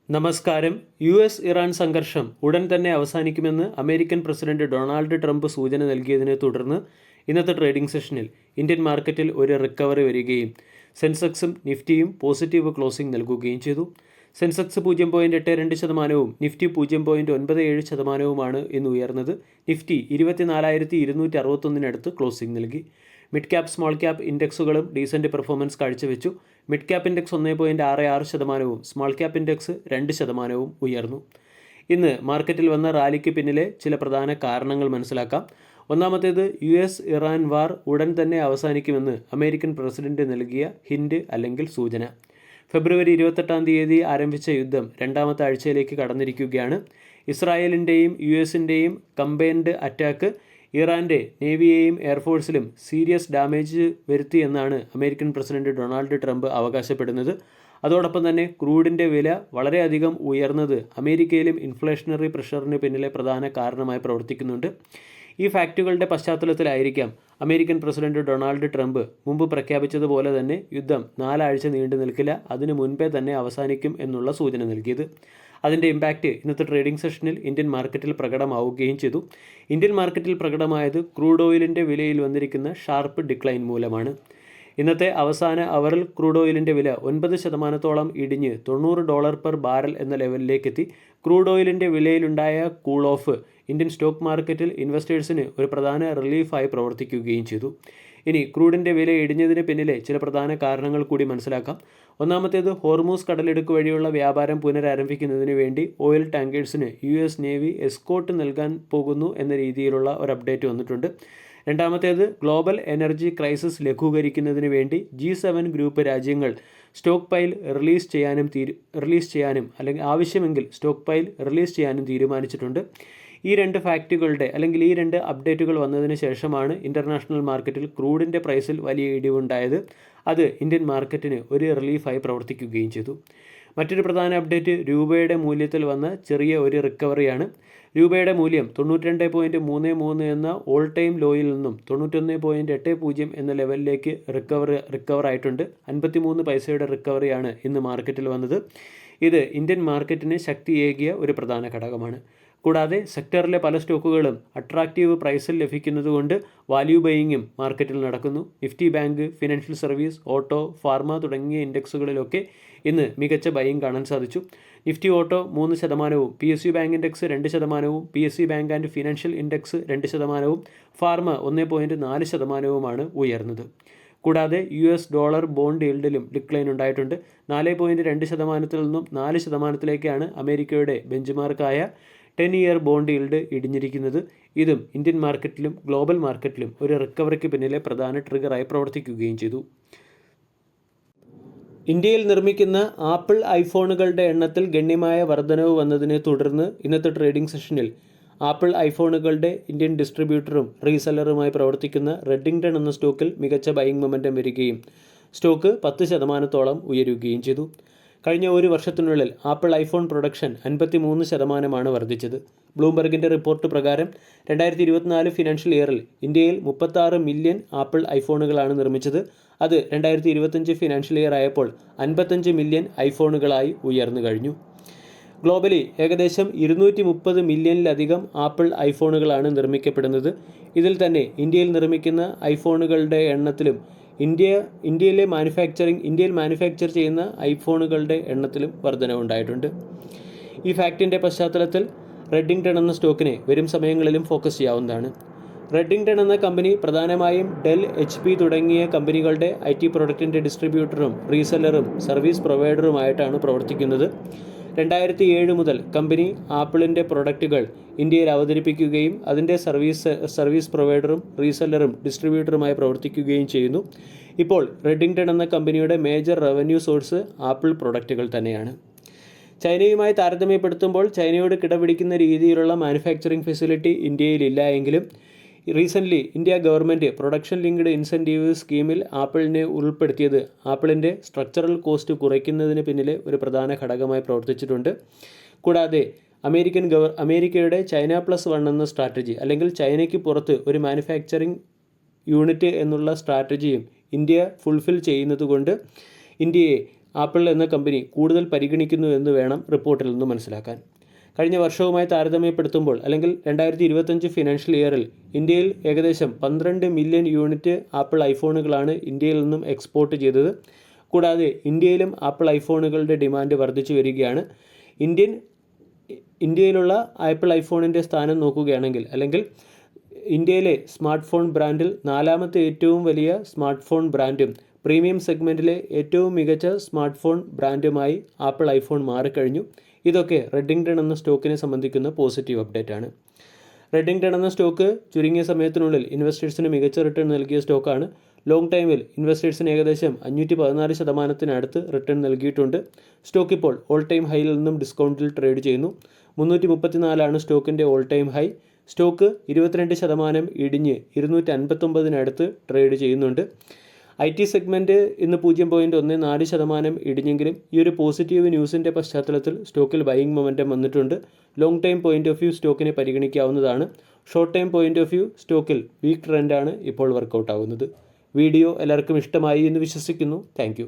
നമസ്കാരം. US-ഇറാൻ സംഘർഷം ഉടൻ തന്നെ അവസാനിക്കുമെന്ന് അമേരിക്കൻ പ്രസിഡന്റ് ഡൊണാൾഡ് ട്രംപ് സൂചന നൽകിയതിനെ തുടർന്ന് ഇന്നത്തെ ട്രേഡിംഗ് സെഷനിൽ ഇന്ത്യൻ മാർക്കറ്റിൽ ഒരു റിക്കവറി വരികയും സെൻസെക്സും നിഫ്റ്റിയും പോസിറ്റീവ് ക്ലോസിംഗ് നൽകുകയും ചെയ്തു. സെൻസെക്സ് 0.82%, നിഫ്റ്റി 0.97%മാണ് ഇന്ന് ഉയർന്നത്. നിഫ്റ്റി 24,261 ക്ലോസിംഗ് നൽകി. മിഡ് ക്യാപ് സ്മോൾ ക്യാപ് ഇൻഡെക്സുകളും ഡീസൻറ്റ് പെർഫോമൻസ് കാഴ്ചവെച്ചു. Mid cap index 1.66%, small cap index 2% ഉയർന്നു. ഇന്ന് മാർക്കറ്റിൽ വന്ന റാലിക്ക് പിന്നിലെ ചില പ്രധാന കാരണങ്ങൾ മനസ്സിലാക്കാം. ഒന്നാമത്തേത്, US-ഇറാൻ വാർ ഉടൻ തന്നെ അവസാനിക്കുമെന്ന് അമേരിക്കൻ പ്രസിഡന്റ് നൽകിയ ഹിൻഡ് അല്ലെങ്കിൽ സൂചന. ഫെബ്രുവരി 28 ആരംഭിച്ച യുദ്ധം രണ്ടാമത്തെ ആഴ്ചയിലേക്ക് കടന്നിരിക്കുകയാണ്. ഇസ്രായേലിൻ്റെയും US-ൻ്റെയും കമ്പൈൻഡ് അറ്റാക്ക് ഇറാൻ്റെ നേവിയെയും എയർഫോഴ്സിലും സീരിയസ് ഡാമേജ് വരുത്തിയെന്നാണ് അമേരിക്കൻ പ്രസിഡന്റ് ഡൊണാൾഡ് ട്രംപ് അവകാശപ്പെടുന്നത്. അതോടൊപ്പം തന്നെ ക്രൂഡിൻ്റെ വില വളരെയധികം ഉയർന്നത് അമേരിക്കയിലും ഇൻഫ്ലേഷണറി പ്രഷറിന് പിന്നിലെ പ്രധാന കാരണമായി പ്രവർത്തിക്കുന്നുണ്ട്. ഈ ഫാക്റ്റുകളുടെ പശ്ചാത്തലത്തിലായിരിക്കാം അമേരിക്കൻ പ്രസിഡന്റ് ഡൊണാൾഡ് ട്രംപ് മുമ്പ് പ്രഖ്യാപിച്ചതുപോലെ തന്നെ യുദ്ധം 4 ആഴ്ച നീണ്ടു നിൽക്കില്ല, അതിനു മുൻപേ തന്നെ അവസാനിക്കും എന്നുള്ള സൂചന നൽകിയത്. അതിൻ്റെ ഇമ്പാക്റ്റ് ഇന്നത്തെ ട്രേഡിംഗ് സെഷനിൽ ഇന്ത്യൻ മാർക്കറ്റിൽ പ്രകടമാവുകയും ചെയ്തു. ഇന്ത്യൻ മാർക്കറ്റിൽ പ്രകടമായത് ക്രൂഡ് ഓയിലിൻ്റെ വിലയിൽ വന്നിരിക്കുന്ന ഷാർപ്പ് ഡിക്ലൈൻ മൂലമാണ്. ഇന്നത്തെ അവസാന അവറിൽ ക്രൂഡ് ഓയിലിൻ്റെ വില 9% ഇടിഞ്ഞ് $90 പെർ ബാരൽ എന്ന ലെവലിലേക്കെത്തി. ക്രൂഡ് ഓയിലിൻ്റെ വിലയിലുണ്ടായ കൂൾ ഓഫ് ഇന്ത്യൻ സ്റ്റോക്ക് മാർക്കറ്റിൽ ഇൻവെസ്റ്റേഴ്സിന് ഒരു പ്രധാന റിലീഫായി പ്രവർത്തിക്കുകയും ചെയ്തു. ഇനി ക്രൂഡിൻ്റെ വില ഇടിഞ്ഞതിന് പിന്നിലെ ചില പ്രധാന കാരണങ്ങൾ കൂടി മനസ്സിലാക്കാം. ഒന്നാമത്തേത്, ഹോർമൂസ് കടലിടുക്ക് വഴിയുള്ള വ്യാപാരം പുനരാരംഭിക്കുന്നതിന് വേണ്ടി ഓയിൽ ടാങ്കേഴ്സിന് US നേവി എസ്കോർട്ട് നൽകാൻ പോകുന്നു എന്ന രീതിയിലുള്ള ഒരു അപ്ഡേറ്റ് വന്നിട്ടുണ്ട്. രണ്ടാമത്തേത്, ഗ്ലോബൽ എനർജി ക്രൈസിസ് ലഘൂകരിക്കുന്നതിന് വേണ്ടി G7 ഗ്രൂപ്പ് രാജ്യങ്ങൾ സ്റ്റോക്ക് പൈൽ റിലീസ് ചെയ്യാനും അല്ലെങ്കിൽ ആവശ്യമെങ്കിൽ സ്റ്റോക്ക് പൈൽ റിലീസ് ചെയ്യാനും തീരുമാനിച്ചിട്ടുണ്ട്. ഈ രണ്ട് ഫാക്റ്റുകളുടെ അല്ലെങ്കിൽ ഈ രണ്ട് അപ്ഡേറ്റുകൾ വന്നതിന് ശേഷമാണ് ഇൻ്റർനാഷണൽ മാർക്കറ്റിൽ ക്രൂഡിൻ്റെ പ്രൈസിൽ വലിയ ഇടിവുണ്ടായത്. അത് ഇന്ത്യൻ മാർക്കറ്റിന് ഒരു റിലീഫായി പ്രവർത്തിക്കുകയും ചെയ്തു. മറ്റൊരു പ്രധാന അപ്ഡേറ്റ് രൂപയുടെ മൂല്യത്തിൽ വന്ന ചെറിയ ഒരു റിക്കവറിയാണ്. രൂപയുടെ മൂല്യം 92.33 എന്ന ഓൾ ടൈം ലോയിൽ നിന്നും 91.80 എന്ന ലെവലിലേക്ക് റിക്കവർ ആയിട്ടുണ്ട്. 53 പൈസയുടെ റിക്കവറിയാണ് ഇന്ന് മാർക്കറ്റിൽ വന്നത്. ഇത് ഇന്ത്യൻ മാർക്കറ്റിന് ശക്തിയേകിയ ഒരു പ്രധാന ഘടകമാണ്. കൂടാതെ സെക്ടറിലെ പല സ്റ്റോക്കുകളും അട്രാക്റ്റീവ് പ്രൈസിൽ ലഭിക്കുന്നതുകൊണ്ട് വാല്യൂ ബൈയിങ്ങും മാർക്കറ്റിൽ നടക്കുന്നു. Nifty bank, financial service, auto, pharma തുടങ്ങിയ ഇൻഡെക്സുകളിലൊക്കെ ഇന്ന് മികച്ച ബൈയിങ് കാണാൻ സാധിച്ചു. Nifty auto 3%, PSU bank index 2%, PSU bank and financial index 2%, pharma 1.4%മാണ് ഉയർന്നത്. കൂടാതെ US ഡോളർ ബോണ്ട് ഈൽഡിലും ഡിക്ലൈൻ ഉണ്ടായിട്ടുണ്ട്. 4.2%-ൽ നിന്നും 4%-ലേക്കാണ് അമേരിക്കയുടെ ബെഞ്ച്മാർക്കായ 10-year ബോണ്ട് ഈൽഡ് ഇടിഞ്ഞിരിക്കുന്നത്. ഇതും ഇന്ത്യൻ മാർക്കറ്റിലും ഗ്ലോബൽ മാർക്കറ്റിലും ഒരു റിക്കവറിക്ക് പിന്നിലെ പ്രധാന ട്രിഗറായി പ്രവർത്തിക്കുകയും ചെയ്തു. ഇന്ത്യയിൽ നിർമ്മിക്കുന്ന ആപ്പിൾ ഐഫോണുകളുടെ എണ്ണത്തിൽ ഗണ്യമായ വർധനവ് വന്നതിനെ തുടർന്ന് ഇന്നത്തെ ട്രേഡിംഗ് സെഷനിൽ ആപ്പിൾ ഐഫോണുകളുടെ ഇന്ത്യൻ ഡിസ്ട്രിബ്യൂട്ടറും റീസെല്ലറുമായി പ്രവർത്തിക്കുന്ന റെഡിംഗ്ടൺ എന്ന സ്റ്റോക്കിൽ മികച്ച ബൈയിങ് മൊമെൻറ്റം വരികയും സ്റ്റോക്ക് 10% ഉയരുകയും ചെയ്തു. കഴിഞ്ഞ ഒരു വർഷത്തിനുള്ളിൽ ആപ്പിൾ ഐഫോൺ പ്രൊഡക്ഷൻ 53% വർദ്ധിച്ചത്. ബ്ലൂംബർഗിൻ്റെ റിപ്പോർട്ട് പ്രകാരം 2024 ഫിനാൻഷ്യൽ ഇയറിൽ ഇന്ത്യയിൽ 36 മില്യൺ ആപ്പിൾ ഐഫോണുകളാണ് നിർമ്മിച്ചത്. അത് 2025 ഫിനാൻഷ്യൽ ഇയർ ആയപ്പോൾ 55 മില്യൺ ഐഫോണുകളായി ഉയർന്നു കഴിഞ്ഞു. ഗ്ലോബലി ഏകദേശം 230 മില്യണിലധികം ആപ്പിൾ ഐഫോണുകളാണ് നിർമ്മിക്കപ്പെടുന്നത്. ഇതിൽ തന്നെ ഇന്ത്യയിൽ നിർമ്മിക്കുന്ന ഐഫോണുകളുടെ എണ്ണത്തിലും ഇന്ത്യയിൽ മാനുഫാക്ചർ ചെയ്യുന്ന ഐഫോണുകളുടെ എണ്ണത്തിലും വർധനവുണ്ടായിട്ടുണ്ട്. ഈ ഫാക്റ്റിൻ്റെ പശ്ചാത്തലത്തിൽ റെഡിംഗ്ടൺ എന്ന സ്റ്റോക്കിനെ വരും സമയങ്ങളിലും ഫോക്കസ് ചെയ്യാവുന്നതാണ്. റെഡിംഗ്ടൺ എന്ന കമ്പനി പ്രധാനമായും ഡെൽ, HP തുടങ്ങിയ കമ്പനികളുടെ IT പ്രൊഡക്റ്റിൻ്റെ ഡിസ്ട്രിബ്യൂട്ടറും റീസെല്ലറും സർവീസ് പ്രൊവൈഡറുമായിട്ടാണ് പ്രവർത്തിക്കുന്നത്. 2007 മുതൽ കമ്പനി ആപ്പിളിൻ്റെ പ്രൊഡക്റ്റുകൾ ഇന്ത്യയിൽ അവതരിപ്പിക്കുകയും അതിൻ്റെ സർവീസ് പ്രൊവൈഡറും റീസെല്ലറും ഡിസ്ട്രിബ്യൂട്ടറുമായി പ്രവർത്തിക്കുകയും ചെയ്യുന്നു. ഇപ്പോൾ റെഡിംഗ്ടൺ എന്ന കമ്പനിയുടെ മേജർ റവന്യൂ സോഴ്സ് ആപ്പിൾ പ്രൊഡക്റ്റുകൾ തന്നെയാണ്. ചൈനയുമായി താരതമ്യപ്പെടുത്തുമ്പോൾ ചൈനയോട് കിടപിടിക്കുന്ന രീതിയിലുള്ള മാനുഫാക്ചറിംഗ് ഫെസിലിറ്റി ഇന്ത്യയിലില്ല എങ്കിലും recently India government production linked incentive സ്കീമിൽ ആപ്പിളിനെ ഉൾപ്പെടുത്തിയത് ആപ്പിളിൻ്റെ സ്ട്രക്ചറൽ കോസ്റ്റ് കുറയ്ക്കുന്നതിന് പിന്നിലെ ഒരു പ്രധാന ഘടകമായി പ്രവർത്തിച്ചിട്ടുണ്ട്. കൂടാതെ അമേരിക്കയുടെ China+1 എന്ന സ്ട്രാറ്റജി അല്ലെങ്കിൽ ചൈനയ്ക്ക് പുറത്ത് ഒരു മാനുഫാക്ചറിംഗ് യൂണിറ്റ് എന്നുള്ള സ്ട്രാറ്റജിയും ഇന്ത്യ ഫുൾഫിൽ ചെയ്യുന്നതുകൊണ്ട് ഇന്ത്യയെ ആപ്പിൾ എന്ന കമ്പനി കൂടുതൽ പരിഗണിക്കുന്നു എന്ന് വേണം റിപ്പോർട്ടിൽ നിന്ന് മനസ്സിലാക്കാൻ. കഴിഞ്ഞ വർഷവുമായി താരതമ്യപ്പെടുത്തുമ്പോൾ അല്ലെങ്കിൽ 2025 ഫിനാൻഷ്യൽ ഇയറിൽ ഇന്ത്യയിൽ ഏകദേശം 12 മില്യൺ യൂണിറ്റ് ആപ്പിൾ ഐഫോണുകളാണ് ഇന്ത്യയിൽ നിന്നും എക്സ്പോർട്ട് ചെയ്തത്. കൂടാതെ ഇന്ത്യയിലും ആപ്പിൾ ഐഫോണുകളുടെ ഡിമാൻഡ് വർദ്ധിച്ചു വരികയാണ്. ഇന്ത്യയിലുള്ള ആപ്പിൾ ഐഫോണിൻ്റെ സ്ഥാനം നോക്കുകയാണെങ്കിൽ അല്ലെങ്കിൽ ഇന്ത്യയിലെ സ്മാർട്ട് ഫോൺ ബ്രാൻഡിൽ 4ാമത്തെ ഏറ്റവും വലിയ സ്മാർട്ട് ഫോൺ ബ്രാൻഡും പ്രീമിയം സെഗ്മെൻറ്റിലെ ഏറ്റവും മികച്ച സ്മാർട്ട് ഫോൺ ബ്രാൻഡുമായി ആപ്പിൾ ഐഫോൺ മാറിക്കഴിഞ്ഞു. ഇതൊക്കെ റെഡിങ്ടൺ എന്ന സ്റ്റോക്കിനെ സംബന്ധിക്കുന്ന പോസിറ്റീവ് അപ്ഡേറ്റ് ആണ്. റെഡിങ്ടൺ എന്ന സ്റ്റോക്ക് ചുരുങ്ങിയ സമയത്തിനുള്ളിൽ ഇൻവെസ്റ്റേഴ്സിന് മികച്ച റിട്ടേൺ നൽകിയ സ്റ്റോക്കാണ്. ലോങ് ടൈമിൽ ഇൻവെസ്റ്റേഴ്സിന് ഏകദേശം 514% റിട്ടേൺ നൽകിയിട്ടുണ്ട്. സ്റ്റോക്ക് ഇപ്പോൾ ഓൾ ടൈം ഹൈയിൽ നിന്നും ഡിസ്കൗണ്ടിൽ ട്രേഡ് ചെയ്യുന്നു. 334 സ്റ്റോക്കിൻ്റെ ഓൾ ടൈം ഹൈ. സ്റ്റോക്ക് 22% ഇടിഞ്ഞ് 259 ട്രേഡ് ചെയ്യുന്നുണ്ട്. IT സെഗ്മെൻറ്റ് ഇന്ന് 0.14% ഇടിഞ്ഞെങ്കിലും ഈ ഒരു പോസിറ്റീവ് ന്യൂസിൻ്റെ പശ്ചാത്തലത്തിൽ സ്റ്റോക്കിൽ ബൈയിങ് മൊമെൻറ്റം വന്നിട്ടുണ്ട്. Long time point of view സ്റ്റോക്കിനെ പരിഗണിക്കാവുന്നതാണ്. Short time point of view സ്റ്റോക്കിൽ വീക്ക് ട്രെൻഡാണ് ഇപ്പോൾ വർക്കൗട്ട് ആവുന്നത്. വീഡിയോ എല്ലാവർക്കും ഇഷ്ടമായി എന്ന് വിശ്വസിക്കുന്നു. താങ്ക്